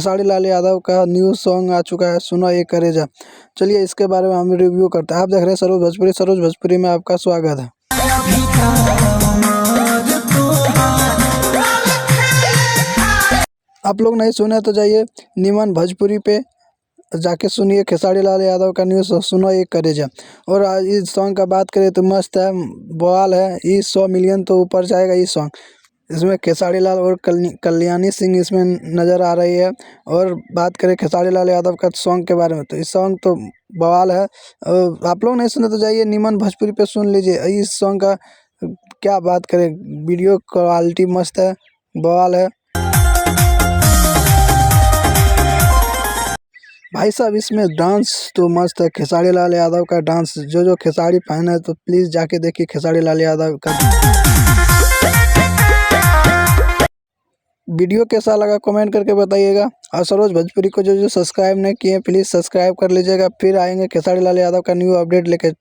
खेसारी लाल यादव का new song आ चुका है, सुनो ये करेजा। चलिए इसके बारे में हम रिव्यू करते हैं। आप देख रहे हैं सरोज भोजपुरी। सरोज भोजपुरी में आपका स्वागत है। आप लोग नहीं सुने तो जाइए निमन भोजपुरी पे जाके सुनिए खेसारी लाल यादव का न्यू सुनो ये करेजा। और आज इस सॉन्ग का बात करें तो मस्त है, बवाल है। ये 100 मिलियन तो ऊपर जाएगा ये सॉन्ग। इसमें खेसारी लाल और कल्याणी सिंह इसमें नज़र आ रही है। और बात करें खेसारी लाल यादव का सॉन्ग के बारे में तो इस सॉन्ग तो बवाल है। आप लोग नहीं सुने तो जाइए निमन भोजपुरी पे सुन लीजिए। इस सॉन्ग का क्या बात करें, वीडियो क्वालिटी मस्त है, बवाल है भाई साहब। इसमें डांस तो मस्त है, खेसारी लाल यादव का डांस। जो खेसारी फैन है तो प्लीज़ जाके देखिए खेसारी लाल यादव का। वीडियो कैसा लगा कमेंट करके बताइएगा। और सरोज भोजपुरी को जो सब्सक्राइब नहीं किए प्लीज़ सब्सक्राइब कर लीजिएगा। फिर आएंगे खेसारी लाल यादव का न्यू अपडेट लेकर।